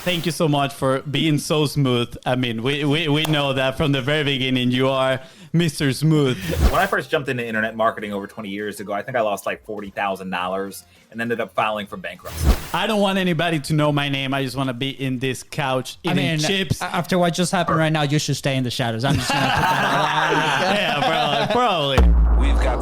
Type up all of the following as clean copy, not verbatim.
thank you so much for being so smooth. I mean, we know that from the very beginning. You are Mr. Smooth. When I first jumped into internet marketing over 20 years ago, I think I lost like $40,000 and ended up filing for bankruptcy. I don't want anybody to know my name. I just want to be in this couch eating chips. After what just happened right now, you should stay in the shadows. I'm just going to put that Yeah, probably.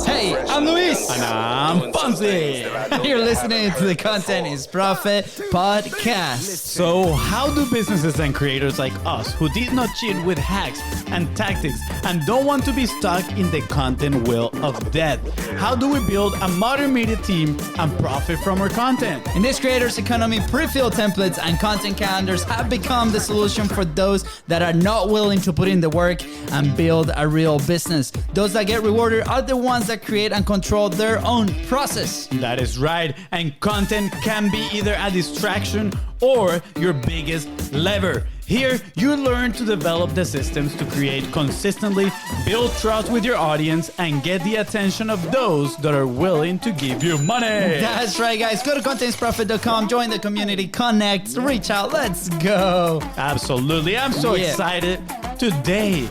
Hey, I'm Luis. And I'm FONZI. You're listening to the Content is Profit podcast. So how do businesses and creators like us who did not cheat with hacks and tactics and don't want to be stuck in the content wheel of death, how do we build a modern media team and profit from our content? In this creators economy, pre-filled templates and content calendars have become the solution for those that are not willing to put in the work and build a real business. Those that get rewarded are the ones that create and control their own process. That is right. And content can be either a distraction or your biggest lever. Here, you learn to develop the systems to create consistently, build trust with your audience, and get the attention of those that are willing to give you money. That's right, guys. Go to contentsprofit.com, join the community, connect, reach out. Let's go. Absolutely. I'm so excited. Today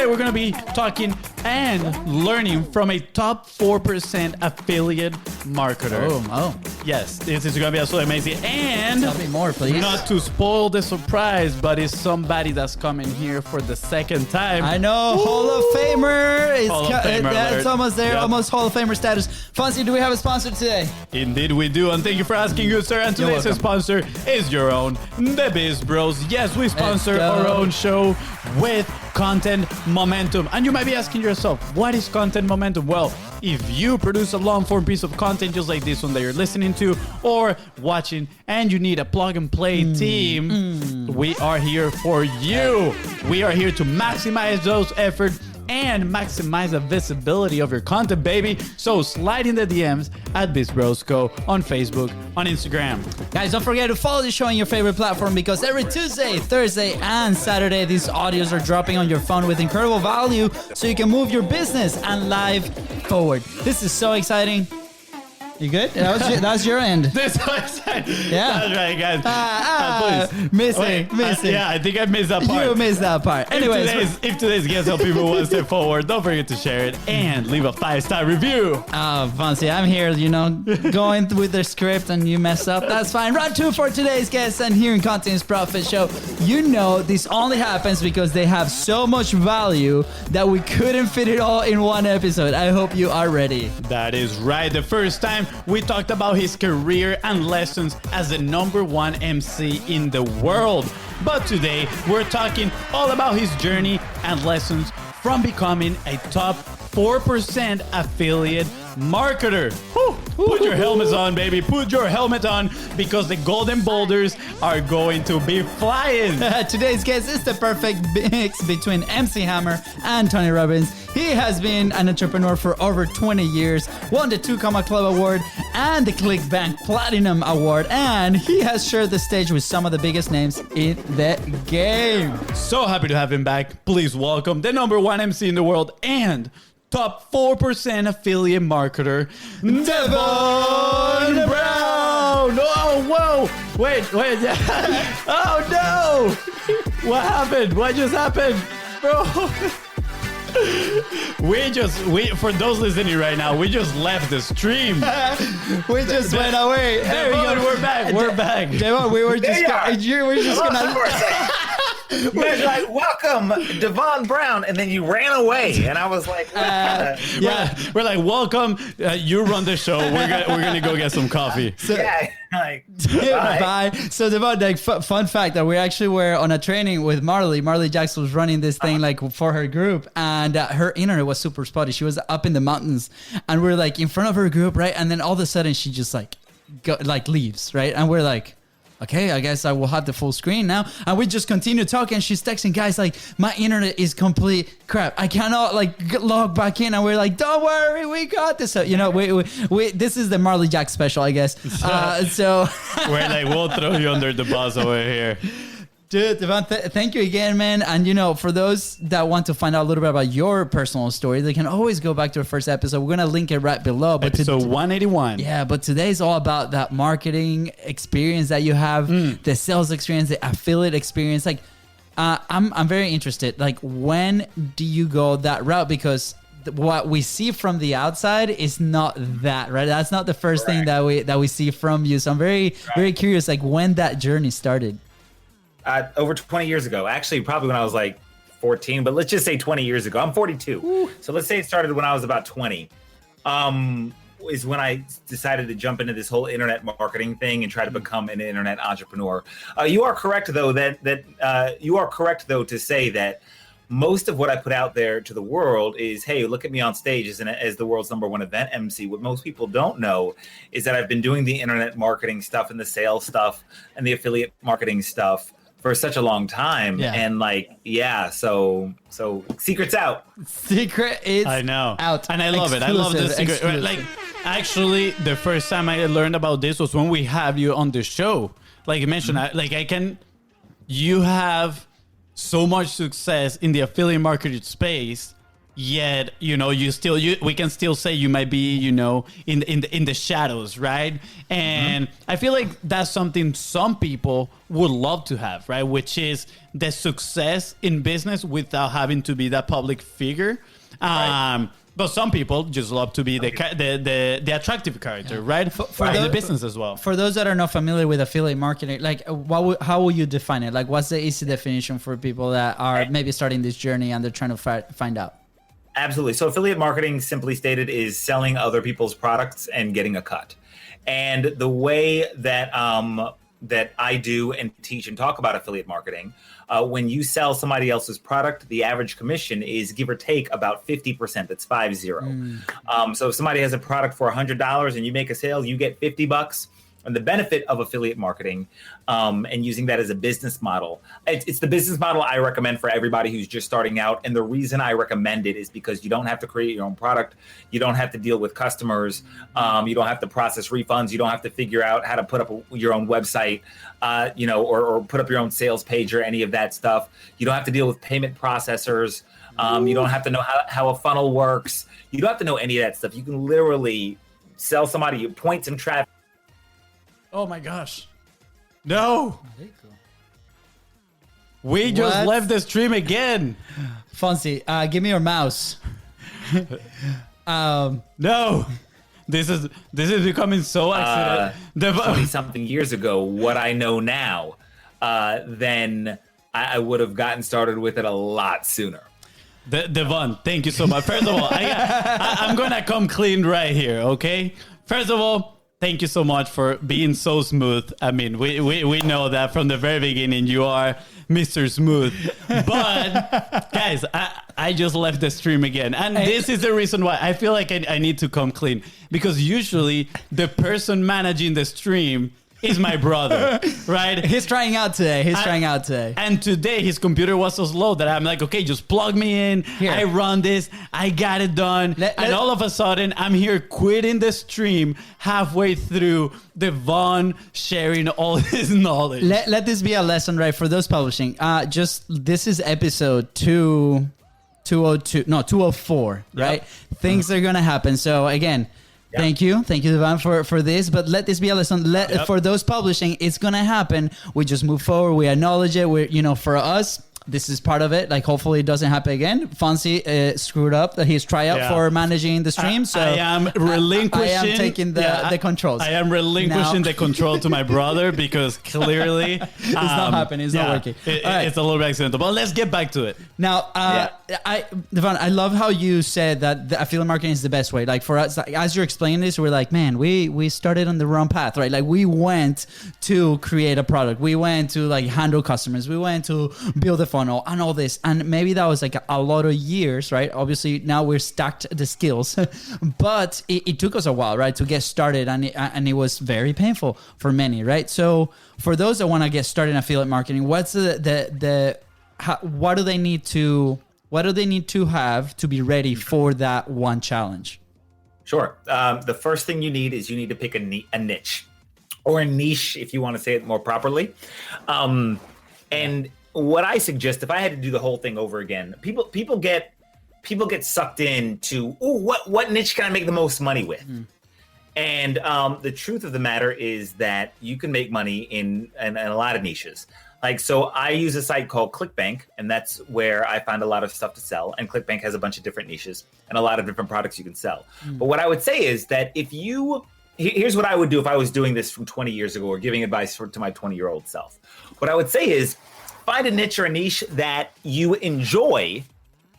we're going to be talking and learning from a top 4% affiliate marketer. Oh. Yes, this is going to be absolutely amazing. And Tell me more, please. Not to spoil the surprise, but it's somebody that's coming here for the second time. I know. Ooh. Hall of Famer. Hall of Famer That's almost there. Yep. Almost Hall of Famer status. FONZI, do we have a sponsor today? Indeed we do, and thank you for asking, good sir. And today's sponsor is your own, the BIZBROS. Yes, we sponsor our own show with Content Momentum. And you might be asking yourself, what is Content Momentum? Well, if you produce a long-form piece of content just like this one that you're listening to or watching, and you need a plug-and-play team, we are here for you. We are here to maximize those efforts and maximize the visibility of your content, baby. So slide in the DMs at BIZBROSCO on Facebook, on Instagram. Guys, don't forget to follow the show on your favorite platform because every Tuesday, Thursday, and Saturday, these audios are dropping on your phone with incredible value so you can move your business and life forward. This is so exciting. You good? That was your end. This was Yeah. That's right, guys. Please. Missing. Yeah, I think I missed that part. You missed that part. Anyways. If today's guest help people one step forward, don't forget to share it and leave a 5-star review. Oh, FONZI, I'm here, going with the script and you mess up. That's fine. Round 2 for today's guest and here in Content is Profit Show. This only happens because they have so much value that we couldn't fit it all in one episode. I hope you are ready. That is right. The first time we talked about his career and lessons as the #1 MC in the world. But today, we're talking all about his journey and lessons from becoming a top 4% affiliate marketer. Put your helmets on, baby. Put your helmet on because the golden boulders are going to be flying. Today's guest is the perfect mix between MC Hammer and Tony Robbins. He has been an entrepreneur for over 20 years, won the 2 Comma Club Award and the ClickBank Platinum Award, and he has shared the stage with some of the biggest names in the game. So happy to have him back. Please welcome the #1 MC in the world and top 4% affiliate marketer, Devon Brown. Oh, whoa. Wait. Oh, no. What happened? What just happened? Bro. For those listening right now, we just left the stream. We just went away. There we go. We're back. Devon, we were just gonna. We're like, welcome, Devon Brown, and then you ran away, and I was like, yeah, we're like, welcome. You run the show. We're gonna go get some coffee. Bye. So Devon, fun fact that we actually were on a training with Marley. Marley Jackson was running this thing for her group, and her internet was super spotty. She was up in the mountains, and we're like in front of her group, right? And then all of a sudden, she just leaves, right? And we're like, okay, I guess I will have the full screen now. And we just continue talking. She's texting guys like, my internet is complete crap. I cannot log back in. And we're like, don't worry, we got this. So, we this is the Marley Jack special, I guess. So we're like, we'll throw you under the bus over here. Dude, Devon, thank you again, man. And, for those that want to find out a little bit about your personal story, they can always go back to our first episode. We're going to link it right below. But episode 181. Yeah, but today's all about that marketing experience that you have, the sales experience, the affiliate experience. Like, I'm very interested. Like, when do you go that route? Because what we see from the outside is not that, right? That's not the first thing that we see from you. So I'm very, very curious, like, when that journey started. Over 20 years ago, actually, probably when I was like 14, but let's just say 20 years ago. I'm 42. Ooh. So let's say it started when I was about 20. Is when I decided to jump into this whole internet marketing thing and try to become an internet entrepreneur. You are correct, though, to say that most of what I put out there to the world is, hey, look at me on stage as the world's #1 event MC. What most people don't know is that I've been doing the internet marketing stuff and the sales stuff and the affiliate marketing stuff for such a long time. Yeah. And so secret's out. Secret is out. And I love it. I love the secret. Exclusive. Like, actually, the first time I learned about this was when we have you on the show. Like you mentioned, you have so much success in the affiliate marketing space, yet we can still say you might be in the shadows, right? And I feel like that's something some people would love to have, right? Which is the success in business without having to be that public figure. Right. But some people just love to be the attractive character, right? For the business as well. For those that are not familiar with affiliate marketing, like how will you define it? Like, what's the easy definition for people that are maybe starting this journey and they're trying to find out? Absolutely. So affiliate marketing, simply stated, is selling other people's products and getting a cut. And the way that that I do and teach and talk about affiliate marketing, when you sell somebody else's product, the average commission is give or take about 50%. That's 50. So if somebody has a product for $100 and you make a sale, you get $50. And the benefit of affiliate marketing and using that as a business model, it's the business model I recommend for everybody who's just starting out. And the reason I recommend it is because you don't have to create your own product. You don't have to deal with customers. You don't have to process refunds. You don't have to figure out how to put up your own website, or put up your own sales page or any of that stuff. You don't have to deal with payment processors. You don't have to know how a funnel works. You don't have to know any of that stuff. You can literally sell somebody, you point some traffic. Oh my gosh. No. We just left the stream again. FONZI, give me your mouse. No. This is becoming so accident. 20-something years ago, what I know now, then I would have gotten started with it a lot sooner. Devon, thank you so much. First of all, I'm going to come clean right here, okay? First of all, thank you so much for being so smooth. I mean, we know that from the very beginning you are Mr. Smooth. But guys, I just left the stream again. And this is the reason why I feel like I need to come clean. Because usually the person managing the stream is my brother, right? He's trying out today. And today his computer was so slow that I'm like, okay, just plug me in. Here. I run this. I got it done. And all of a sudden, I'm here quitting the stream halfway through Devon sharing all his knowledge. Let this be a lesson, right? For those publishing. This is episode 204, right? Yep. Things are going to happen. So again, Thank you, Devon, for this. But let this be a lesson. For those publishing, it's gonna happen. We just move forward. We acknowledge it. For us, this is part of it. Like, hopefully it doesn't happen again. FONZI screwed up his tryout for managing the stream. So I am relinquishing. I am taking the controls. I am relinquishing the control to my brother because clearly it's not happening. It's not working. It's a little bit accidental. But let's get back to it. Now, Devon, I love how you said that the affiliate marketing is the best way. Like, for us, as you're explaining this, we're like, man, we started on the wrong path, right? Like, we went to create a product. We went to handle customers. We went to build a funnel and all this. And maybe that was a lot of years, right? Obviously, now we're stacked the skills, but it took us a while, right, to get started. And it was very painful for many, right? So for those that want to get started in affiliate marketing, what's what do they need to have to be ready for that one challenge? Sure. The first thing you need to pick a niche, or a niche if you want to say it more properly. And what I suggest, if I had to do the whole thing over again, people get sucked into, what niche can I make the most money with? And the truth of the matter is that you can make money in a lot of niches. Like, so I use a site called ClickBank, and that's where I find a lot of stuff to sell. And ClickBank has a bunch of different niches and a lot of different products you can sell. But what I would say is that here's what I would do if I was doing this from 20 years ago or giving advice to my 20-year-old self. What I would say is find a niche or a niche that you enjoy,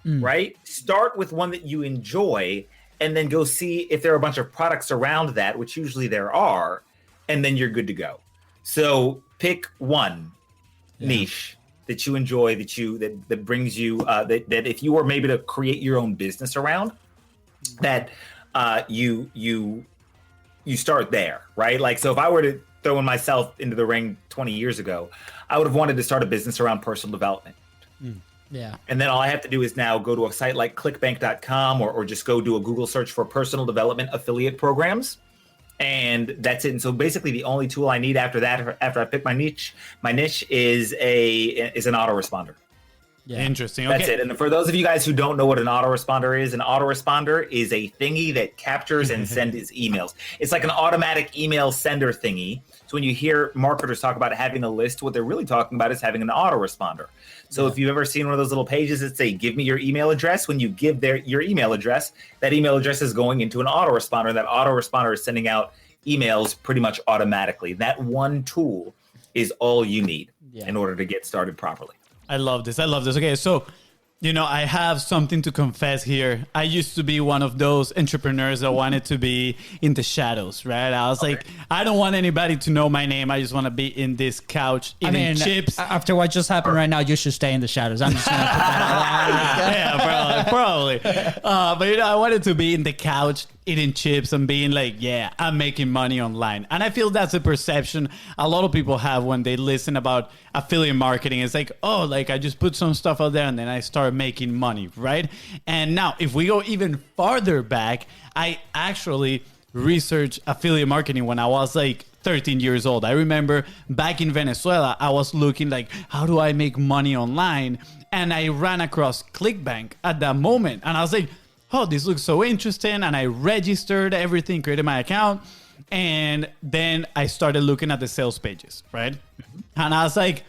right? Start with one that you enjoy, and then go see if there are a bunch of products around that, which usually there are, and then you're good to go. So pick one niche that you enjoy, that brings you, that if you were maybe to create your own business around, that you start there, right? Like, so if I were to throw myself into the ring 20 years ago, I would have wanted to start a business around personal development. Yeah. And then all I have to do is now go to a site like clickbank.com or just go do a Google search for personal development affiliate programs. And that's it. And so basically the only tool I need after that, after I pick my niche is an autoresponder. Yeah. Interesting. Okay. That's it. And for those of you guys who don't know what an autoresponder is a thingy that captures and sends emails. It's like an automatic email sender thingy. So when you hear marketers talk about having a list, what they're really talking about is having an autoresponder. So if you've ever seen one of those little pages that say, give me your email address, when you give your email address, that email address is going into an autoresponder. And that autoresponder is sending out emails pretty much automatically. That one tool is all you need in order to get started properly. I love this. Okay, so, I have something to confess here. I used to be one of those entrepreneurs that wanted to be in the shadows, right? I was like, I don't want anybody to know my name. I just want to be in this couch eating chips. After what just happened right now, you should stay in the shadows. I'm just going to put that out. Yeah, probably. But I wanted to be in the couch eating chips and being like, yeah, I'm making money online. And I feel that's a perception a lot of people have when they listen about affiliate marketing. It's like, oh, like I just put some stuff out there and then I start making money, right? And now if we go even farther back, I actually researched affiliate marketing when I was like 13 years old. I remember back in Venezuela, I was looking like, how do I make money online? And I ran across ClickBank at that moment. And I was like, oh, this looks so interesting. And I registered everything, created my account. And then I started looking at the sales pages, right? And I was like,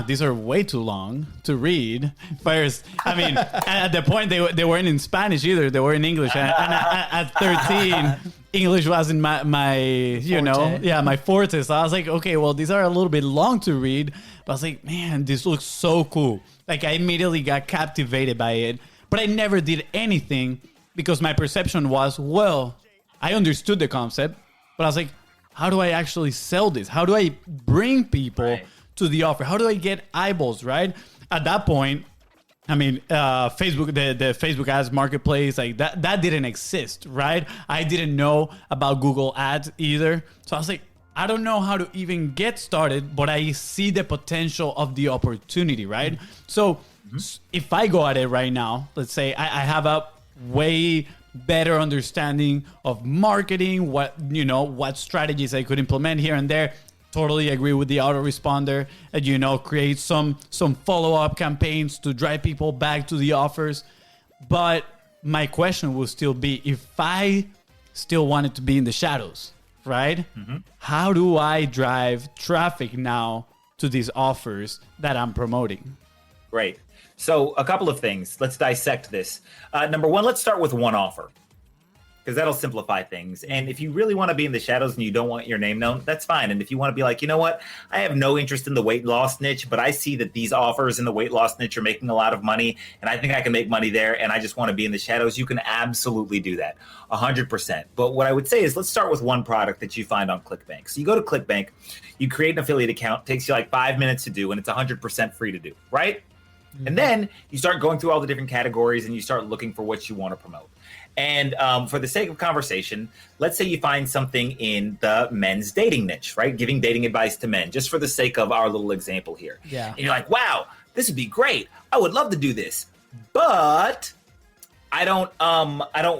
these are way too long to read. First, I mean, at the point, they weren't in Spanish either. They were in English. And at 13, English wasn't my my forte. So I was like, okay, well, these are a little bit long to read. But I was like, man, this looks so cool. Like, I immediately got captivated by it. But I never did anything because my perception was, well, I understood the concept, but I was like, how do I actually sell this? How do I bring people to the offer? How do I get eyeballs, right? At that point, I mean, Facebook, the Facebook ads marketplace, like that didn't exist, right? I didn't know about Google ads either. So I was like, I don't know how to even get started, but I see the potential of the opportunity, right? So if I go at it right now, let's say I have a way better understanding of marketing, what strategies I could implement here and there. Totally agree with the autoresponder, create some follow-up campaigns to drive people back to the offers. But my question will still be, if I still wanted to be in the shadows, right? How do I drive traffic now to these offers that I'm promoting? Great. So a couple of things. Let's dissect this. Number one, let's start with one offer, because that'll simplify things. And if you really want to be in the shadows and you don't want your name known, that's fine. And if you want to be like, you know what, I have no interest in the weight loss niche, but I see that these offers in the weight loss niche are making a lot of money and I think I can make money there and I just want to be in the shadows, you can absolutely do that, 100%. But what I would say is, let's start with one product that you find on ClickBank. So you go to ClickBank, you create an affiliate account, takes you like 5 minutes to do, and it's 100% free to do, right? And then you start going through all the different categories and you start looking for what you want to promote. And for the sake of conversation, let's say you find something in the men's dating niche, right? Giving dating advice to men, just for the sake of our little example here. Yeah. And you're like, wow, this would be great. I would love to do this, but I don't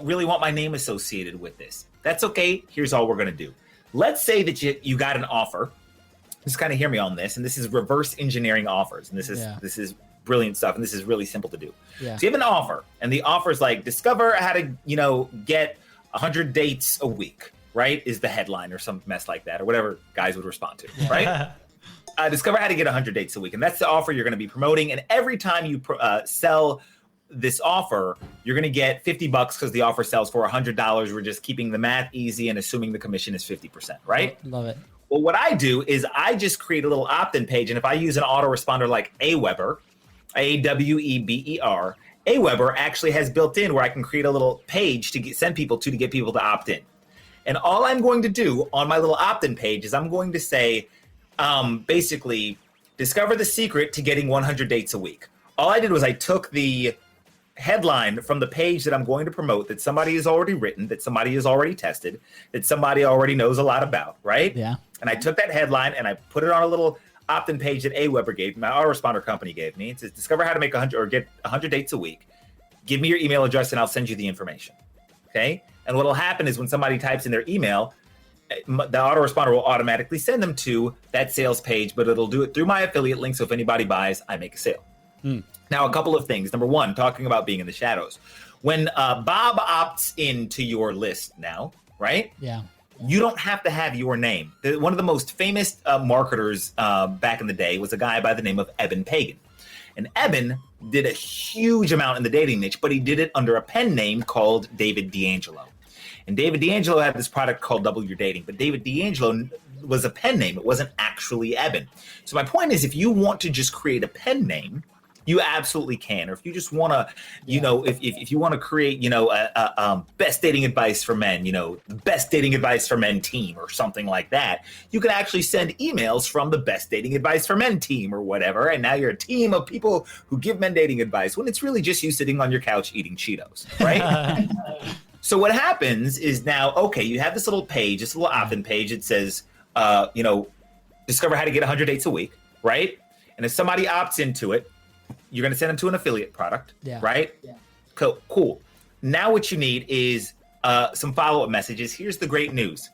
really want my name associated with this. That's okay. Here's all we're going to do. Let's say that you got an offer just kind of hear me on this. And this is reverse engineering offers. And this is brilliant stuff. And this is really simple to do. Yeah. So you have an offer, and the offer is like, discover how to, get 100 dates a week, right? Is the headline or some mess like that, or whatever guys would respond to, right? Discover how to get 100 dates a week. And that's the offer you're going to be promoting. And every time you sell this offer, you're going to get $50 because the offer sells for $100. We're just keeping the math easy and assuming the commission is 50%, right? Love it. Well, what I do is I just create a little opt-in page. And if I use an autoresponder like Aweber, Aweber, Aweber actually has built in where I can create a little page to send people to get people to opt in. And all I'm going to do on my little opt-in page is I'm going to say, basically, discover the secret to getting 100 dates a week. All I did was I took the headline from the page that I'm going to promote that somebody has already written, that somebody has already tested, that somebody already knows a lot about, right? Yeah. And I took that headline and I put it on a little opt-in page that Aweber gave me, my autoresponder company gave me. It says, discover how to make 100 or get 100 dates a week. Give me your email address and I'll send you the information. Okay. And what'll happen is when somebody types in their email, the autoresponder will automatically send them to that sales page, but it'll do it through my affiliate link. So if anybody buys, I make a sale. Now, a couple of things. Number one, talking about being in the shadows. When Bob opts into your list now, right? Yeah. You don't have to have your name. One of the most famous marketers back in the day was a guy by the name of Eben Pagan. And Eben did a huge amount in the dating niche, but he did it under a pen name called David D'Angelo. And David D'Angelo had this product called Double Your Dating, but David D'Angelo was a pen name. It wasn't actually Eben. So my point is, if you want to just create a pen name, you absolutely can. Or if you just want to, if you want to create, best dating advice for men, the best dating advice for men team or something like that, you can actually send emails from the best dating advice for men team or whatever. And now you're a team of people who give men dating advice when it's really just you sitting on your couch eating Cheetos, right? So what happens is now, okay, you have this little page, this little opt-in page. It says, discover how to get 100 dates a week, right? And if somebody opts into it, you're going to send them to an affiliate product, right? Yeah. Cool. Now what you need is some follow-up messages. Here's the great news.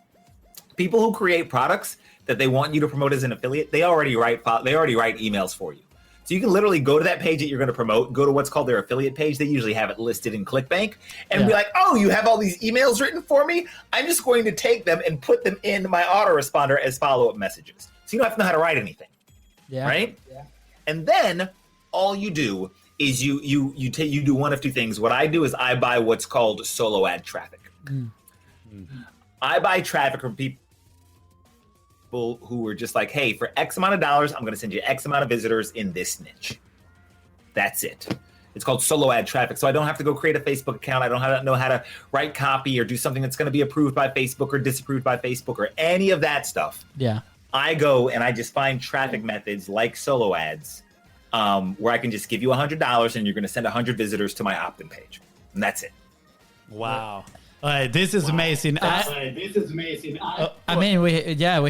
People who create products that they want you to promote as an affiliate, they already write emails for you. So you can literally go to that page that you're going to promote, go to what's called their affiliate page. They usually have it listed in ClickBank and be like, oh, you have all these emails written for me? I'm just going to take them and put them in my autoresponder as follow-up messages. So you don't have to know how to write anything, right? Yeah. And then all you do is you do one of two things. What I do is I buy what's called solo ad traffic. I buy traffic from people who are just like, hey, for X amount of dollars, I'm going to send you X amount of visitors in this niche. That's it. It's called solo ad traffic. So I don't have to go create a Facebook account. I don't know how to write copy or do something that's going to be approved by Facebook or disapproved by Facebook or any of that stuff. Yeah. I go and I just find traffic methods like solo ads where I can just give you $100 and you're going to send 100 visitors to my opt-in page. And that's it. Wow. This is amazing. I mean, we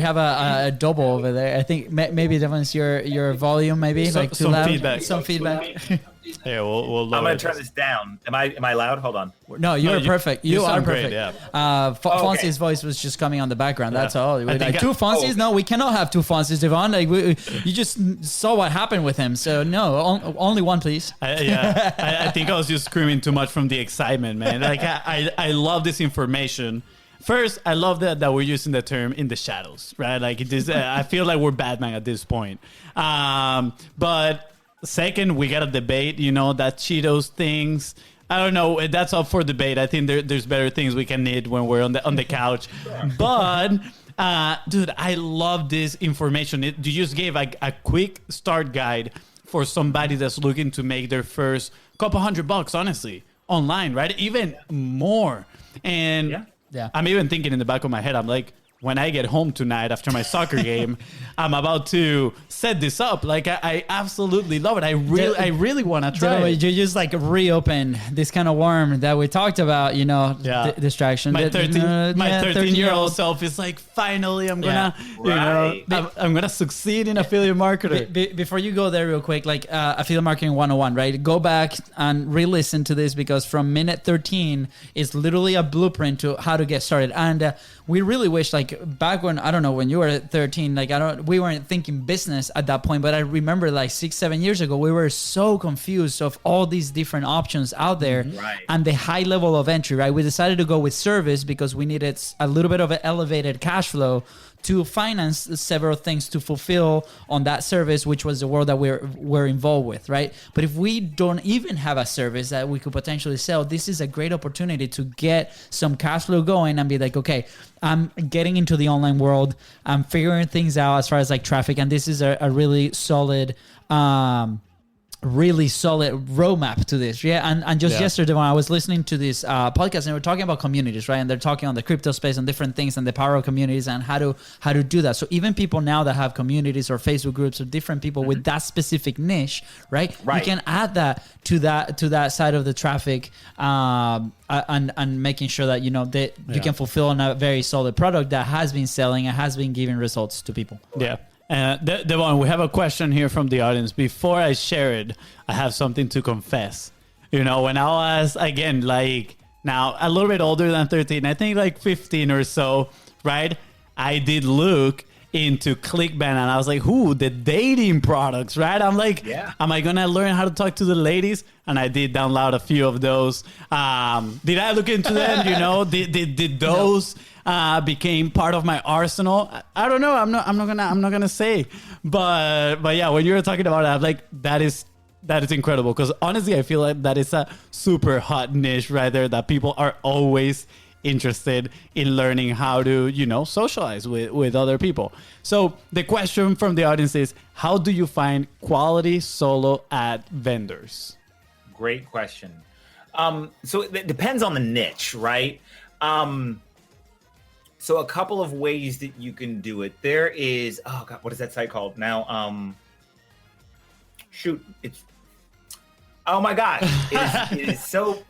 have a double over there. I think maybe that one's your volume, maybe like too loud. Some feedback. Yeah, we'll I'm going to turn this down. Am I loud? Hold on. No, you're perfect. You are perfect. Great, yeah. Fonzie's voice was just coming on the background. That's all. Like, two Fonzies? No, we cannot have two Fonzies, Devon. Like, you just saw what happened with him. So no, only one, please. I think I was just screaming too much from the excitement, man. Like I love this information. First, I love that we're using the term in the shadows, right? Like it is. I feel like we're Batman at this point. But second, we got to debate, that Cheetos things. I don't know. That's up for debate. I think there's better things we can eat when we're on the couch. But, dude, I love this information. You just gave a quick start guide for somebody that's looking to make their first couple $100, honestly, online, right? Even more. And I'm even thinking in the back of my head, I'm like, when I get home tonight after my soccer game, I'm about to set this up. Like I absolutely love it. I really want to try it. You just like reopen this kind of worm that we talked about, distraction. My 13-year-old self is like, finally, I'm gonna, I'm gonna succeed in affiliate marketing. Before you go there real quick, like affiliate marketing 101, right? Go back and re-listen to this because from minute 13 is literally a blueprint to how to get started. And we really wish like like back when, I don't know, when you were 13, like we weren't thinking business at that point, but I remember like 6-7 years ago, we were so confused of all these different options out there and the high level of entry, right? We decided to go with service because we needed a little bit of an elevated cash flow to finance several things to fulfill on that service, which was the world that we're involved with, right? But if we don't even have a service that we could potentially sell, this is a great opportunity to get some cash flow going and be like, okay, I'm getting into the online world, I'm figuring things out as far as like traffic, and this is a really solid roadmap to this. And just yesterday when I was listening to this podcast, and they were talking about communities, right? And they're talking on the crypto space and different things and the power of communities and how to do that. So even people now that have communities or Facebook groups or different people with that specific niche, right? You can add that to that side of the traffic, and making sure that that you can fulfill on a very solid product that has been selling and has been giving results to people. Yeah. Devon, we have a question here from the audience. Before I share it, I have something to confess. When I was, again, like now a little bit older than 13, I think like 15 or so, right? I did look into ClickBank and I was like, the dating products, right? I'm like, am I going to learn how to talk to the ladies? And I did download a few of those. Did I look into them? Did those... became part of my arsenal. I don't know. I'm not gonna say, but yeah, when you were talking about it, I'm like, that is incredible. Because honestly, I feel like that is a super hot niche right there that people are always interested in learning how to, socialize with other people. So the question from the audience is, how do you find quality solo ad vendors? Great question. So it depends on the niche, right? So a couple of ways that you can do it. There is, oh God, what is that site called now? Oh my God. It is so,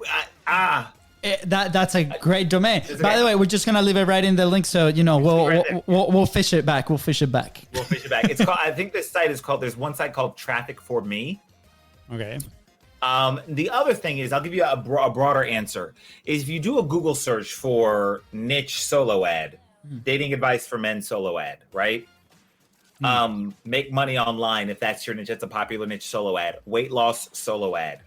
That's a great domain. By the way, we're just gonna leave it right in the link, so we'll fish it back. We'll fish it back. It's called. I think this site is called. There's one site called Traffic for Me. Okay. The other thing is, I'll give you a broader answer. Is if you do a Google search for niche solo ad, dating advice for men solo ad, right? Make money online if that's your niche. That's a popular niche solo ad. Weight loss solo ad.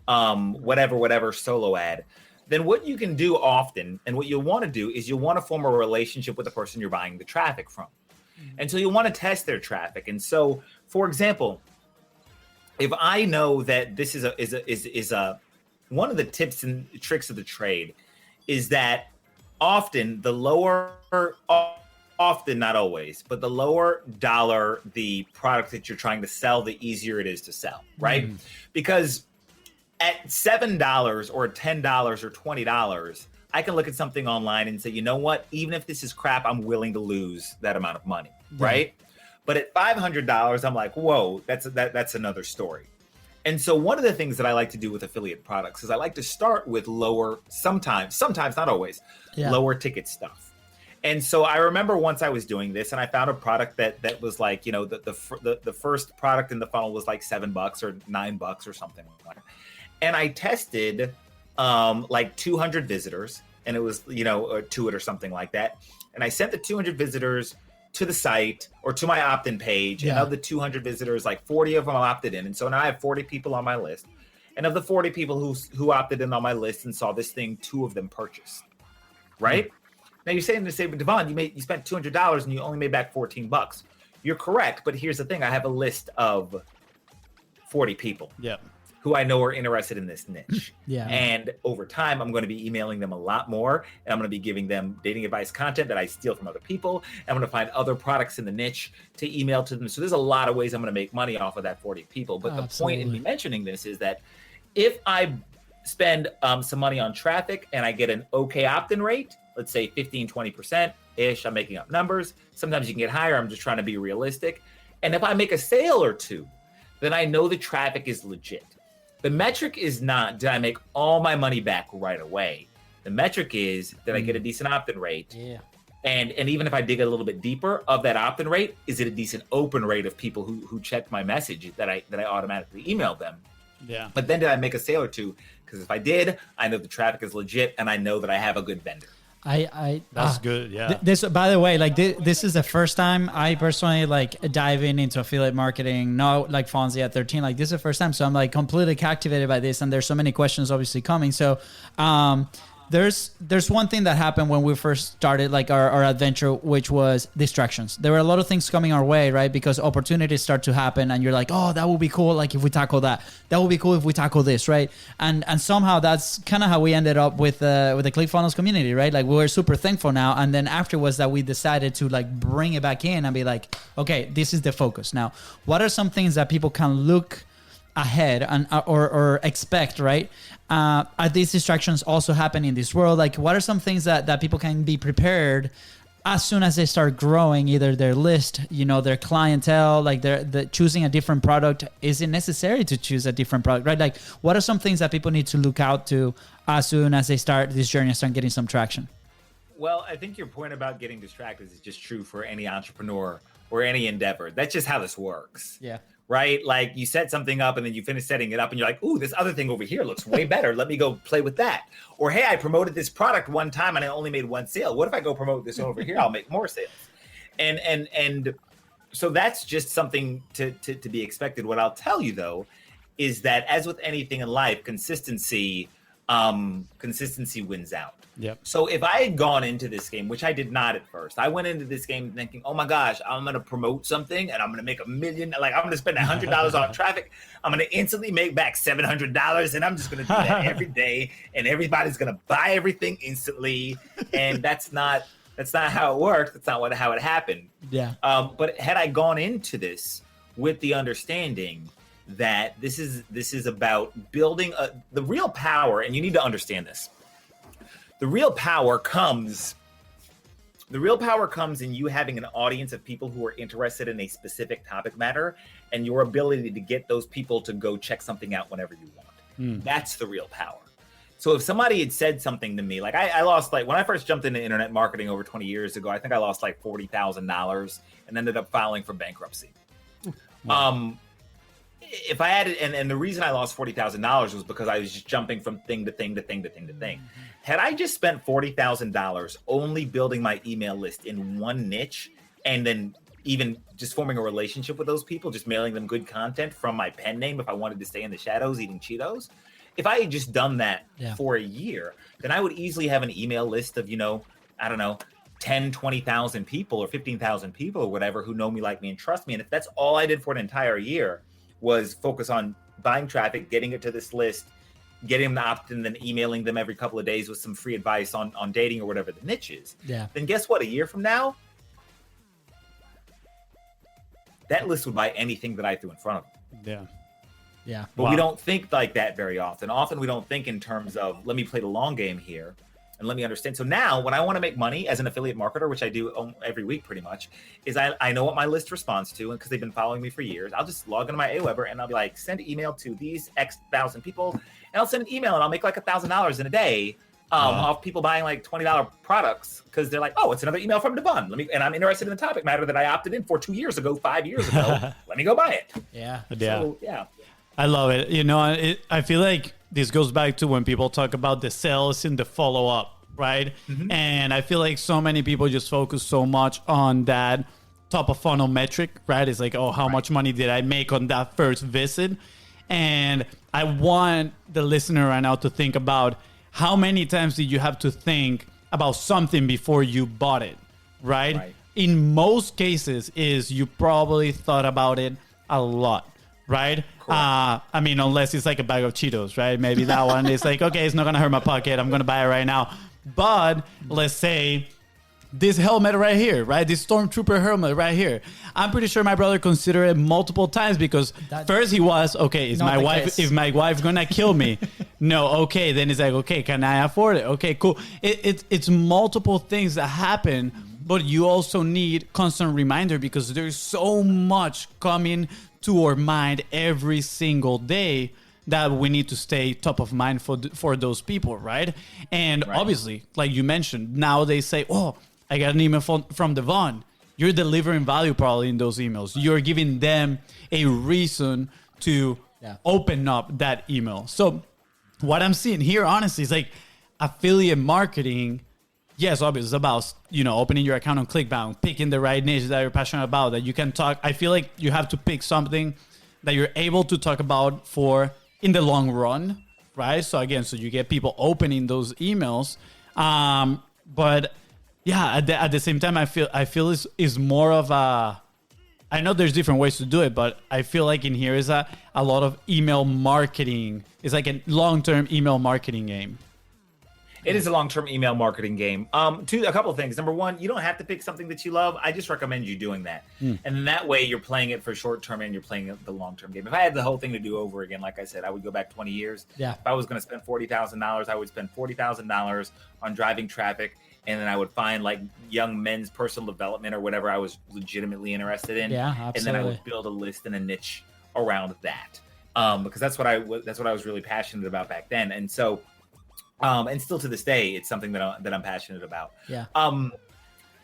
Whatever solo ad. Then what you can do often, and what you'll want to do is you'll want to form a relationship with the person you're buying the traffic from. And so you'll want to test their traffic. And so, for example, if I know that this is a one of the tips and tricks of the trade is that often not always, but the lower dollar the product that you're trying to sell, the easier it is to sell, right? Because at $7 or $10 or $20, I can look at something online and say, you know what? Even if this is crap, I'm willing to lose that amount of money, right? But at $500, I'm like, whoa, that's another story. And so one of the things that I like to do with affiliate products is I like to start with lower, sometimes not always, lower ticket stuff. And so I remember once I was doing this and I found a product that was like, the first product in the funnel was like $7 or $9 or something like that. And I tested like 200 visitors, and it was, to it or something like that. And I sent the 200 visitors to the site or to my opt-in page. And of the 200 visitors, like 40 of them opted in. And so now I have 40 people on my list. And of the 40 people who opted in on my list and saw this thing, 2 of them purchased, right? Now you're saying to say, but Devon, you spent $200 and you only made back $14. You're correct. But here's the thing. I have a list of 40 people. Who I know are interested in this niche. And over time, I'm going to be emailing them a lot more. And I'm going to be giving them dating advice content that I steal from other people. I'm going to find other products in the niche to email to them. So there's a lot of ways I'm going to make money off of that 40 people. But the point in me mentioning this is that if I spend some money on traffic and I get an okay opt-in rate, let's say 15, 20%-ish, I'm making up numbers. Sometimes you can get higher. I'm just trying to be realistic. And if I make a sale or two, then I know the traffic is legit. The metric is not, did I make all my money back right away? The metric is, did I get a decent opt-in rate? And even if I dig a little bit deeper of that opt-in rate, is it a decent open rate of people who checked my message that I automatically emailed them? But then did I make a sale or two? Because if I did, I know the traffic is legit and I know that I have a good vendor. That's good. Yeah. This, by the way, like this is the first time I personally like diving into affiliate marketing. No, like FONZI at 13. Like this is the first time, so I'm like completely captivated by this, and there's so many questions obviously coming. So, there's one thing that happened when we first started like our adventure, which was distractions. There were a lot of things coming our way, right? Because opportunities start to happen and you're like, oh, that would be cool. Like if we tackle that, that would be cool if we tackle this, right? And somehow that's kind of how we ended up with the ClickFunnels community, right? Like we were super thankful now. And then afterwards that we decided to like bring it back in and be like, okay, this is the focus. Now, what are some things that people can look ahead and or expect, right? Are these distractions also happen in this world? Like what are some things that people can be prepared as soon as they start growing either their list, their clientele, like they're choosing a different product? Is it necessary to choose a different product, right? Like what are some things that people need to look out to as soon as they start this journey and start getting some traction? Well, I think your point about getting distracted is just true for any entrepreneur or any endeavor. That's just how this works. Yeah. Right? Like you set something up and then you finish setting it up and you're like, ooh, this other thing over here looks way better. Let me go play with that. Or, hey, I promoted this product one time and I only made one sale. What if I go promote this over here? I'll make more sales. And so that's just something to be expected. What I'll tell you, though, is that as with anything in life, consistency wins out. Yep. So if I had gone into this game, which I did not at first, I went into this game thinking, oh my gosh, I'm going to promote something and I'm going to make $1 million. Like I'm going to spend $100 on traffic. I'm going to instantly make back $700. And I'm just going to do that every day. And everybody's going to buy everything instantly. And that's not how it worked. That's not how it happened. Yeah. But had I gone into this with the understanding that this is about building the real power, and you need to understand this. The real power comes in you having an audience of people who are interested in a specific topic matter and your ability to get those people to go check something out whenever you want. That's the real power. So if somebody had said something to me, like I lost, like when I first jumped into internet marketing over 20 years ago, I think I lost like $40,000 and ended up filing for bankruptcy. Wow. If I had it, and the reason I lost $40,000 was because I was just jumping from thing to thing to thing to thing to thing. Had I just spent $40,000 only building my email list in one niche, and then even just forming a relationship with those people, just mailing them good content from my pen name if I wanted to stay in the shadows eating Cheetos, if I had just done that for a year, then I would easily have an email list of, 10, 20,000 people or 15,000 people or whatever who know me, like me, and trust me. And if that's all I did for an entire year was focus on buying traffic, getting it to this list, getting them to opt in, then emailing them every couple of days with some free advice on dating or whatever the niche is, then guess what? A year from now, that list would buy anything that I threw in front of them. Yeah. But we don't think like that very often. Often we don't think in terms of, let me play the long game here and let me understand. So now when I want to make money as an affiliate marketer, which I do every week pretty much, is I know what my list responds to, and because they've been following me for years, I'll just log into my Aweber and I'll be like, send an email to these X thousand people, and I'll send an email and I'll make like $1,000 in a day off people buying like $20 products because they're like, oh, it's another email from Devon. And I'm interested in the topic matter that I opted in for 2 years ago, 5 years ago. Let me go buy it. Yeah. So, yeah. I love it. I feel like this goes back to when people talk about the sales and the follow-up, right? Mm-hmm. And I feel like so many people just focus so much on that top of funnel metric, right? It's like, oh, how much money did I make on that first visit? And I want the listener right now to think about how many times did you have to think about something before you bought it, right? In most cases is you probably thought about it a lot, right? Unless it's like a bag of Cheetos, right? Maybe that one is like, okay, it's not going to hurt my pocket. I'm going to buy it right now. But let's say this helmet right here, right? This Stormtrooper helmet right here. I'm pretty sure my brother considered it multiple times because first he was, okay, is my wife going to kill me? No. Okay. Then it's like, okay, can I afford it? Okay, cool. It's multiple things that happen, but you also need constant reminder because there's so much coming to our mind every single day that we need to stay top of mind for those people, right? And obviously, like you mentioned, now they say, oh, I got an email from Devon. You're delivering value probably in those emails. You're giving them a reason to open up that email. So what I'm seeing here, honestly, is like affiliate marketing. yes, obviously it's about, opening your account on ClickBank, picking the right niche that you're passionate about, that you can talk. I feel like you have to pick something that you're able to talk about for in the long run, right? So again, so you get people opening those emails. But yeah, at the same time, I feel is more of a, I know there's different ways to do it, but I feel like in here is a lot of email marketing. It's like a long-term email marketing game. It is a long-term email marketing game. A couple of things. Number one, you don't have to pick something that you love. I just recommend you doing that. And then that way you're playing it for short-term and you're playing the long-term game. If I had the whole thing to do over again, like I said, I would go back 20 years. Yeah. If I was going to spend $40,000, I would spend $40,000 on driving traffic. And then I would find like young men's personal development or whatever I was legitimately interested in. Yeah, absolutely. And then I would build a list and a niche around that. Because that's what I was really passionate about back then. And so, and still to this day, it's something that I'm passionate about. Yeah.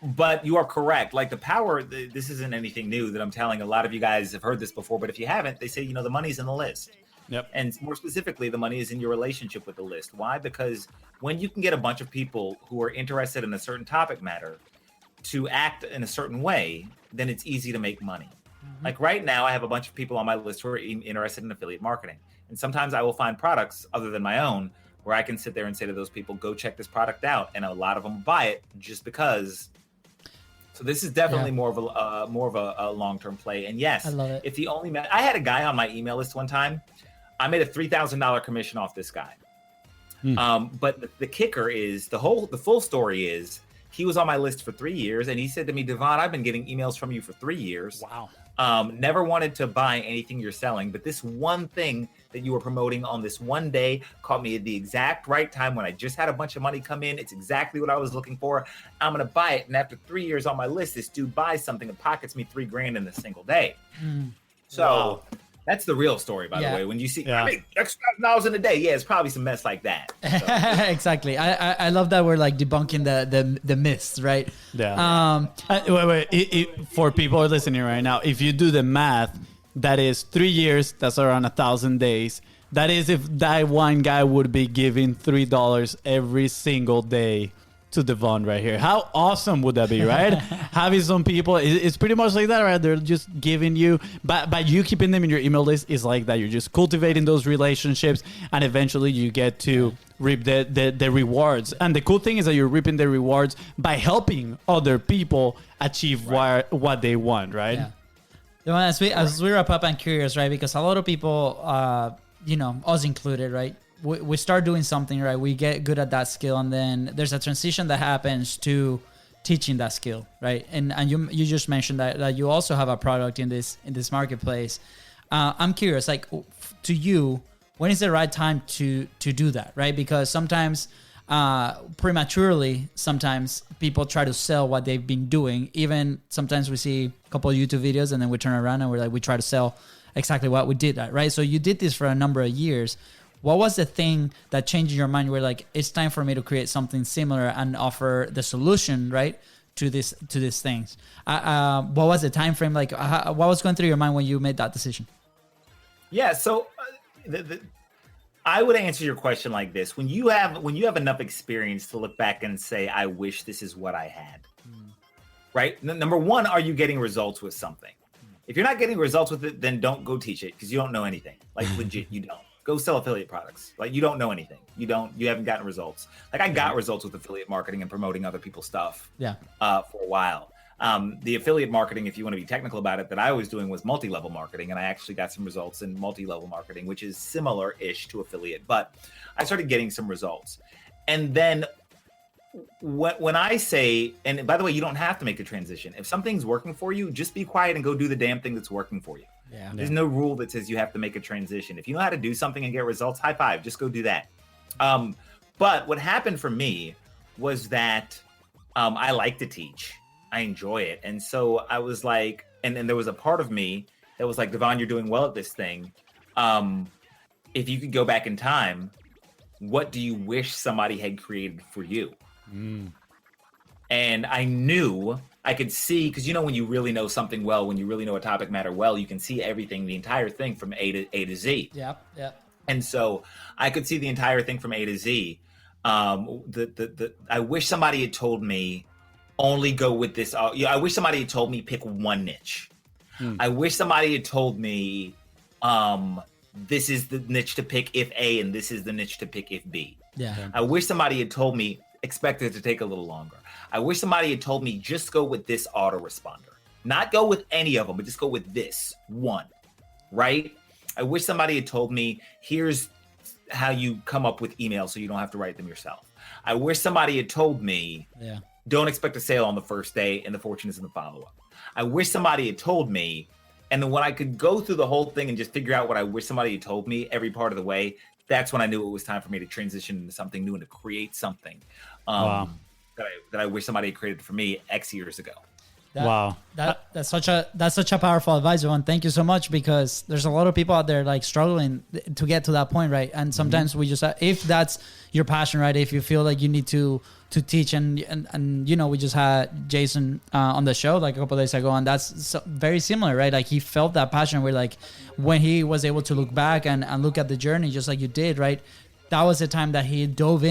But you are correct. Like the power, this isn't anything new that I'm telling. A lot of you guys have heard this before, but if you haven't, they say, the money's in the list. Yep. And more specifically, the money is in your relationship with the list. Why? Because when you can get a bunch of people who are interested in a certain topic matter to act in a certain way, then it's easy to make money. Like right now, I have a bunch of people on my list who are interested in affiliate marketing. And sometimes I will find products other than my own where I can sit there and say to those people, go check this product out. And a lot of them buy it just because. So this is definitely more of a long-term play. And yes, I love it. if the only I had a guy on my email list one time. I made a $3,000 commission off this guy. But the kicker is the full story is he was on my list for 3 years. And he said to me, Devon, I've been getting emails from you for 3 years. Wow. Never wanted to buy anything you're selling. But this one thing that you were promoting on this one day caught me at the exact right time when I just had a bunch of money come in. It's exactly what I was looking for. I'm going to buy it. And after 3 years on my list, this dude buys something and pockets me $3,000 in a single day. So Wow. That's the real story, by the way. When you see, Yeah. I make X $1,000 in a day, it's probably some mess like that. So. Exactly. I love that we're like debunking the myths, right? Yeah. Wait. For people listening right now, if you do the math, that is 3 years. That's around 1,000 days. That is if that one guy would be giving $3 every single day to Devon right here. How awesome would that be, right? Having some people, it's pretty much like that, right? They're just giving you, but you keeping them in your email list is like that. You're just cultivating those relationships, and eventually you get to reap the rewards. And the cool thing is that you're reaping the rewards by helping other people achieve what they want, right? Yeah. Devon, as we wrap up, I'm curious, right? Because a lot of people, us included, right? We start doing something, right? We get good at that skill, and then there's a transition that happens to teaching that skill, right? And you just mentioned that you also have a product in this marketplace. I'm curious, like to you, when is the right time to do that, right? Because sometimes prematurely, sometimes people try to sell what they've been doing. Even sometimes we see a couple of YouTube videos and then we turn around and we try to sell exactly what we did, right? So you did this for a number of years. What was the thing that changed your mind? Where like, it's time for me to create something similar and offer the solution, right, to these things. What was the time frame? Like, what was going through your mind when you made that decision? Yeah. So I would answer your question like this: when you have enough experience to look back and say, I wish this is what I had, right? Number one, are you getting results with something? If you're not getting results with it, then don't go teach it because you don't know anything. Like legit, you don't. Go sell affiliate products. Like you don't know anything. You haven't gotten results. Like I got results with affiliate marketing and promoting other people's stuff. For a while. The affiliate marketing, if you want to be technical about it, that I was doing was multi-level marketing, and I actually got some results in multi-level marketing, which is similar-ish to affiliate. But I started getting some results, and then when I say, and by the way, you don't have to make a transition. If something's working for you, just be quiet and go do the damn thing that's working for you. Yeah. There's no rule that says you have to make a transition. If you know how to do something and get results, high five, just go do that. But what happened for me was that I like to teach. I enjoy it. And so I was like, and then there was a part of me that was like, Devon, you're doing well at this thing. If you could go back in time, what do you wish somebody had created for you? And I knew I could see, because when you really know something well, when you really know a topic matter well, you can see everything, the entire thing from A to Z. Yeah. And so I could see the entire thing from A to Z. I wish somebody had told me only go with this. I wish somebody had told me pick one niche. I wish somebody had told me this is the niche to pick if A and this is the niche to pick if B. Yeah. I wish somebody had told me expect it to take a little longer. I wish somebody had told me just go with this autoresponder. Not go with any of them, but just go with this one, right? I wish somebody had told me here's how you come up with emails so you don't have to write them yourself. I wish somebody had told me don't expect a sale on the first day and the fortune is in the follow-up. I wish somebody had told me, and then when I could go through the whole thing and just figure out what I wish somebody had told me every part of the way, that's when I knew it was time for me to transition into something new and to create something that I wish somebody had created for me X years ago. That's such a powerful advice, Devon. Thank you so much, because there's a lot of people out there like struggling to get to that point, right? And sometimes we just if that's your passion, right? If you feel like you need to teach and you know, we just had Jason on the show like a couple of days ago, and that's very similar, right? Like he felt that passion where like when he was able to look back and look at the journey just like you did, right? That was the time that he dove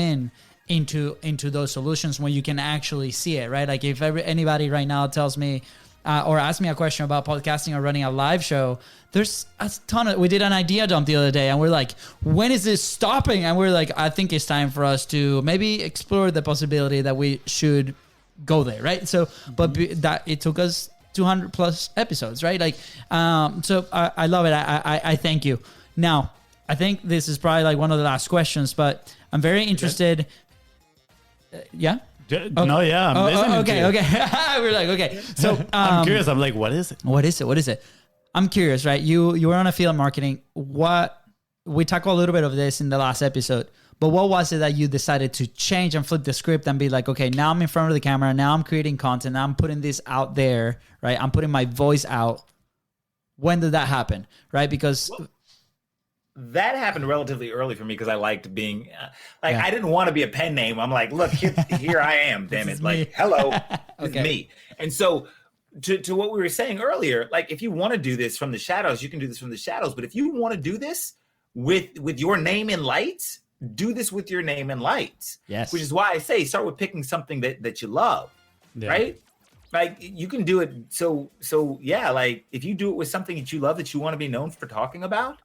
into those solutions when you can actually see it, right? Like if anybody right now tells me or asks me a question about podcasting or running a live show, there's a ton of, we did an idea dump the other day and we're like, when is this stopping? And we're like, I think it's time for us to maybe explore the possibility that we should go there, right? So, but that it took us 200 plus episodes, right? Like, so I love it. I thank you. Now, I think this is probably like one of the last questions, but I'm very interested. Yeah. Okay. No, yeah. I'm listening okay. to you. Okay. We're like, okay. So I'm curious. I'm like, what is it? What is it? I'm curious, right? You were on affiliate marketing. We talked a little bit of this in the last episode, but what was it that you decided to change and flip the script and be like, okay, now I'm in front of the camera. Now I'm creating content. Now I'm putting this out there, right? I'm putting my voice out. When did that happen? Right? Because that happened relatively early for me because I liked being I didn't want to be a pen name. I'm like, look, here I am, damn it. Like, hello, it's me. And so to what we were saying earlier, like if you want to do this from the shadows, you can do this from the shadows. But if you want to do this with your name in lights, do this with your name in lights. Yes. Which is why I say start with picking something that you love. Yeah. Right? Like you can do it. So yeah, like if you do it with something that you love that you want to be known for talking about,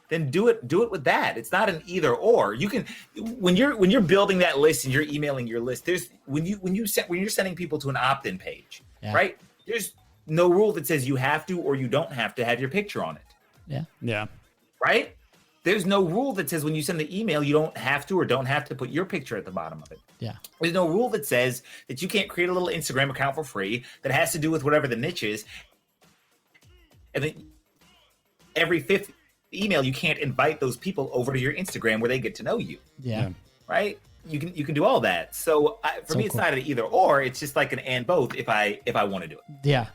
then do it with that. It's not an either or. You can when you're building that list and you're emailing your list, there's when you're sending people to an opt-in page, right? There's no rule that says you have to or you don't have to have your picture on it. Yeah. Yeah. Right? There's no rule that says when you send the email you don't have to or don't have to put your picture at the bottom of it. Yeah. There's no rule that says that you can't create a little Instagram account for free that has to do with whatever the niche is. And then every fifth email you can't invite those people over to your Instagram where they get to know you. Yeah. Right? You can do all that. So for me, it's not an either or. It's just like an and both if I want to do it. Yeah.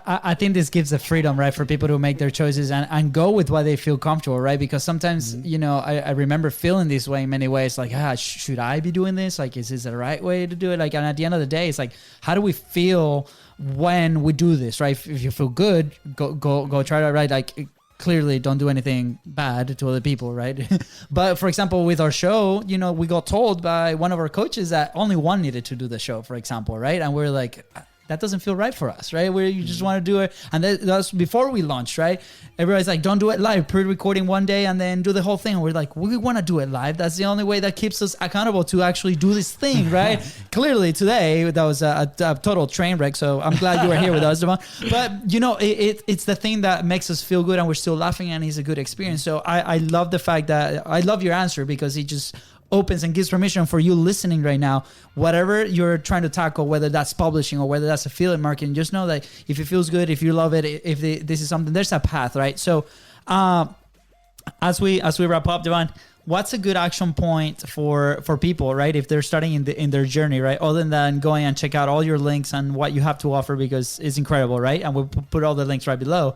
I think this gives the freedom, right, for people to make their choices and go with what they feel comfortable, right? Because sometimes, you know, I remember feeling this way in many ways, like, should I be doing this? Like, is this the right way to do it? Like, and at the end of the day, it's like, how do we feel when we do this, right? If you feel good, go try it, right? Like, clearly don't do anything bad to other people, right? But for example, with our show, you know, we got told by one of our coaches that only one needed to do the show, for example, right? And we're like, that doesn't feel right for us, right? Where you just want to do it. And that's before we launched, right? Everybody's like, don't do it live, pre-recording one day and then do the whole thing. And we're like, we want to do it live. That's the only way that keeps us accountable to actually do this thing, right? Clearly today, that was a total train wreck. So I'm glad you were here with us, Devon. But, you know, it's the thing that makes us feel good and we're still laughing and it's a good experience. So I love the fact that, I love your answer because it just opens and gives permission for you listening right now, whatever you're trying to tackle, whether that's publishing or whether that's affiliate marketing, just know that if it feels good, if you love it, if this is something, there's a path, right? So as we wrap up, Devon, what's a good action point for people, right? If they're starting in their journey, right? Other than going and check out all your links and what you have to offer because it's incredible, right? And we'll put all the links right below.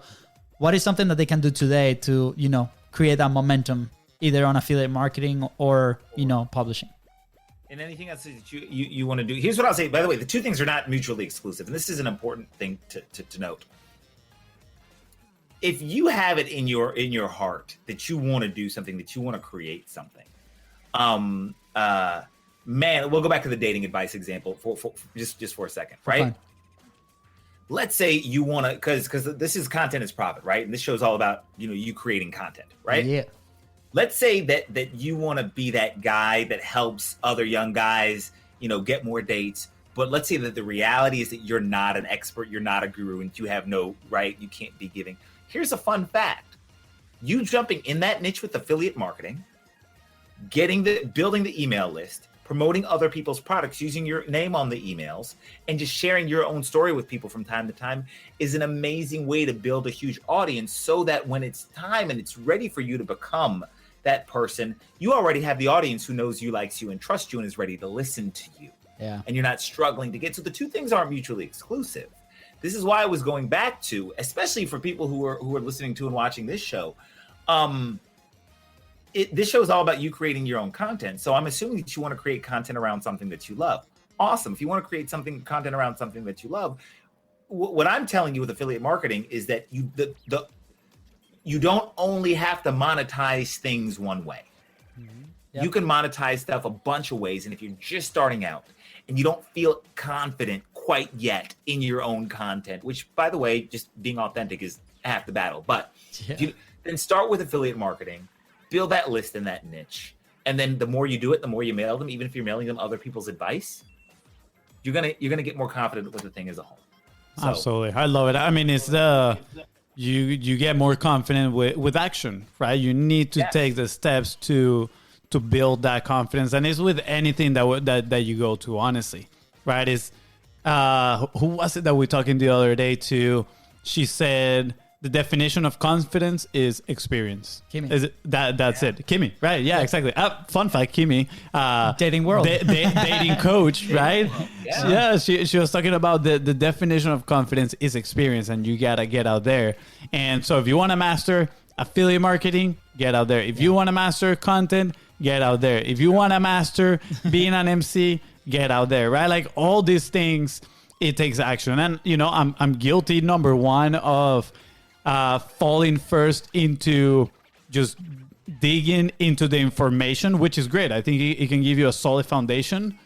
What is something that they can do today to, you know, create that momentum either on affiliate marketing or, you know, publishing? And anything else that you want to do? Here's what I'll say. By the way, the two things are not mutually exclusive. And this is an important thing to note. If you have it in your heart that you want to do something, that you want to create something, man, we'll go back to the dating advice example for just for a second, right? Fine. Let's say you want to, because this is content is profit, right? And this show's all about, you creating content, right? Yeah. Let's say that you want to be that guy that helps other young guys, get more dates. But let's say that the reality is that you're not an expert, you're not a guru, and you have no, right? You can't be giving. Here's a fun fact. You jumping in that niche with affiliate marketing, building the email list, promoting other people's products, using your name on the emails, and just sharing your own story with people from time to time is an amazing way to build a huge audience, so that when it's time and it's ready for you to become that person, you already have the audience who knows you, likes you, and trusts you, and is ready to listen to you. Yeah. And you're not struggling to get. So the two things aren't mutually exclusive. This is why I was going back to, especially for people who are listening to and watching this show. This show is all about you creating your own content. So I'm assuming that you want to create content around something that you love. Awesome. If you want to create content around something that you love, what I'm telling you with affiliate marketing is that you don't only have to monetize things one way. Mm-hmm. Yep. You can monetize stuff a bunch of ways. And if you're just starting out and you don't feel confident quite yet in your own content, which, by the way, just being authentic is half the battle. But then start with affiliate marketing, build that list in that niche. And then the more you do it, the more you mail them, even if you're mailing them other people's advice, you're gonna get more confident with the thing as a whole. So, absolutely. I love it. I mean, it's you get more confident with action, right? You need to take the steps to build that confidence, and it's with anything that you go to, honestly, right? Is who was it that we were talking the other day to? She said the definition of confidence is experience. Kimmy. Is it that's it? Kimmy, right? Yeah, exactly. Fun fact, Kimmy, Dating world. dating coach, right? Yeah. She was talking about the definition of confidence is experience, and you gotta get out there. And so if you want to master affiliate marketing, get out there. If you want to master content, get out there. If you want to master being an MC, get out there, right? Like all these things, it takes action. And I'm guilty, number one, of falling first into just digging into the information, which is great. I think it can give you a solid foundation,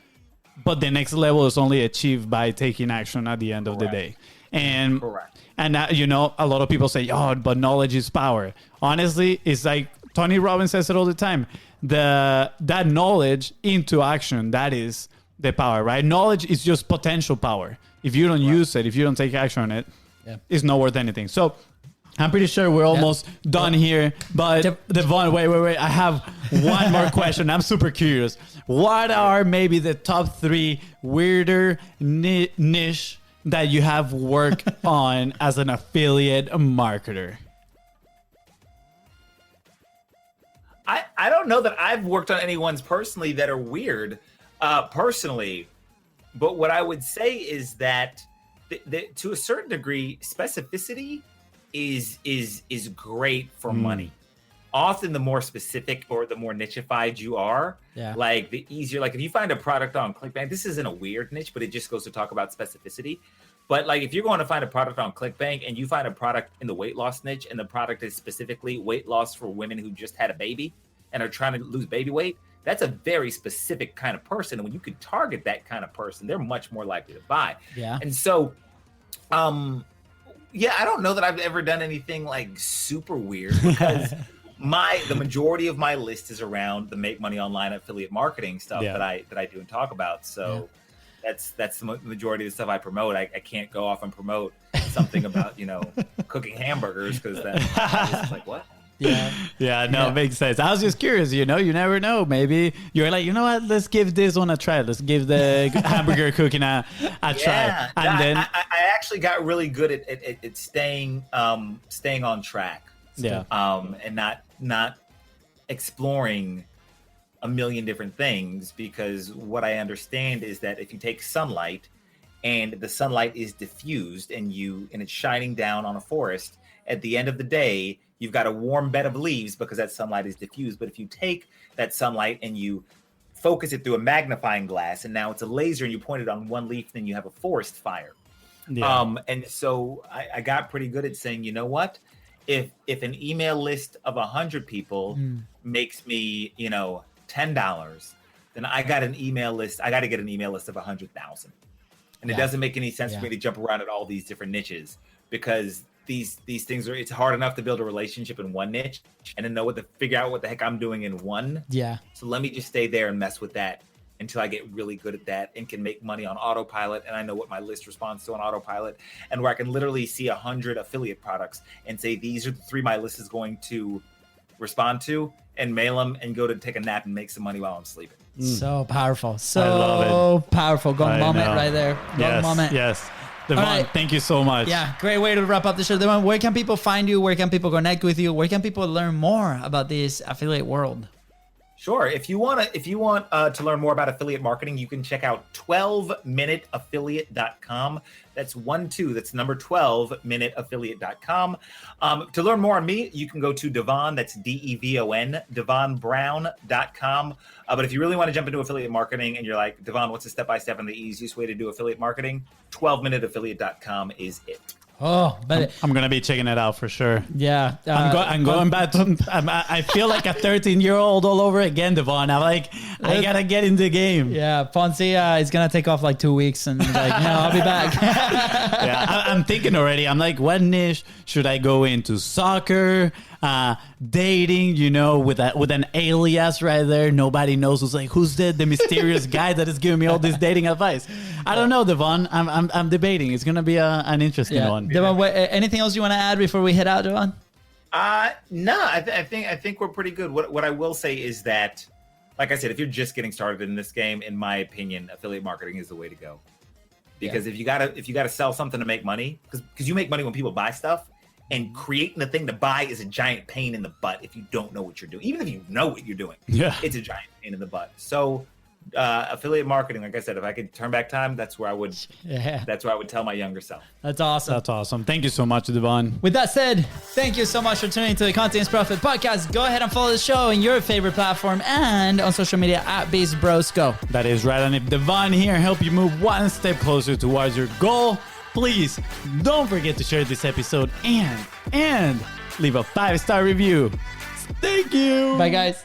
but the next level is only achieved by taking action at the end of the day. And a lot of people say, "Oh, but knowledge is power." Honestly, it's like Tony Robbins says it all the time. That knowledge into action, that is the power, right? Knowledge is just potential power. If you don't use it, if you don't take action on it, it's not worth anything. So I'm pretty sure we're almost done here. But Devon, wait. I have one more question. I'm super curious. What are maybe the top 3 weirder niche that you have worked on as an affiliate marketer? I don't know that I've worked on any ones personally that are weird, personally. But what I would say is that to a certain degree, specificity is great for money. Often the more specific or the more nichified you are, like the easier, like if you find a product on ClickBank, this isn't a weird niche, but it just goes to talk about specificity. But like if you're going to find a product on ClickBank and you find a product in the weight loss niche and the product is specifically weight loss for women who just had a baby and are trying to lose baby weight, that's a very specific kind of person. And when you can target that kind of person, they're much more likely to buy. Yeah. And so, I don't know that I've ever done anything like super weird, because the majority of my list is around the make money online affiliate marketing stuff that I do and talk about. So that's the majority of the stuff I promote. I can't go off and promote something about cooking hamburgers, because then it's like, what? It makes sense. I was just curious, you never know. Maybe you're like, you know what, let's give this one a try. Let's give the hamburger cooking a try. And then I actually got really good at staying on track. And not exploring a million different things, because what I understand is that if you take sunlight and the sunlight is diffused and it's shining down on a forest, at the end of the day, you've got a warm bed of leaves because that sunlight is diffused. But if you take that sunlight and you focus it through a magnifying glass, and now it's a laser, and you point it on one leaf, then you have a forest fire. And so I got pretty good at saying, you know what? If an email list of 100 people makes me, $10, then I got an email list. I got to get an email list of 100,000. And it doesn't make any sense for me to jump around at all these different niches, because these things it's hard enough to build a relationship in one niche and then figure out what the heck I'm doing in one. Yeah. So let me just stay there and mess with that until I get really good at that and can make money on autopilot. And I know what my list responds to on autopilot, and where I can literally see 100 affiliate products and say, these are the 3 my list is going to respond to, and mail them and go to take a nap and make some money while I'm sleeping. So powerful. I love So powerful. Gong moment right there. Gong moment. Yes. Devon, right. thank you so much. Yeah, great way to wrap up the show. Devon, where can people find you? Where can people connect with you? Where can people learn more about this affiliate world? Sure. If you want to learn more about affiliate marketing, you can check out 12minuteaffiliate.com. That's 12. That's number 12minuteaffiliate.com. To learn more on me, you can go to Devon. That's DEVON, DevonBrown.com. But if you really want to jump into affiliate marketing and you're like, Devon, what's the step-by-step and the easiest way to do affiliate marketing? 12minuteaffiliate.com is it. Oh, but I'm going to be checking it out for sure. Yeah. I'm going back to, I feel like a 13-year-old all over again, Devon. I'm like, I got to get in the game. Yeah, FONZI is going to take off like 2 weeks and like, no, I'll be back. Yeah, I'm thinking already. I'm like, what niche should I go into? Soccer, dating, with an alias right there. Nobody knows who's the mysterious guy that is giving me all this dating advice. I don't know, Devon. I'm debating. It's going to be an interesting one. Devon, anything else you want to add before we head out, Devon? No, I think we're pretty good. What I will say is that, like I said, if you're just getting started in this game, in my opinion, affiliate marketing is the way to go. Because if you gotta sell something to make money, because you make money when people buy stuff, and creating the thing to buy is a giant pain in the butt if you don't know what you're doing. Even if you know what you're doing, it's a giant pain in the butt. So affiliate marketing, like I said, if I could turn back time, that's where I would tell my younger self. That's awesome. That's awesome. Thank you so much, Devon. With that said, thank you so much for tuning into the Content is Profit podcast. Go ahead and follow the show in your favorite platform and on social media at BIZBROS. Go. That is right. And if Devon here help you move one step closer towards your goal, please don't forget to share this episode and leave a 5-star review. Thank you. Bye, guys.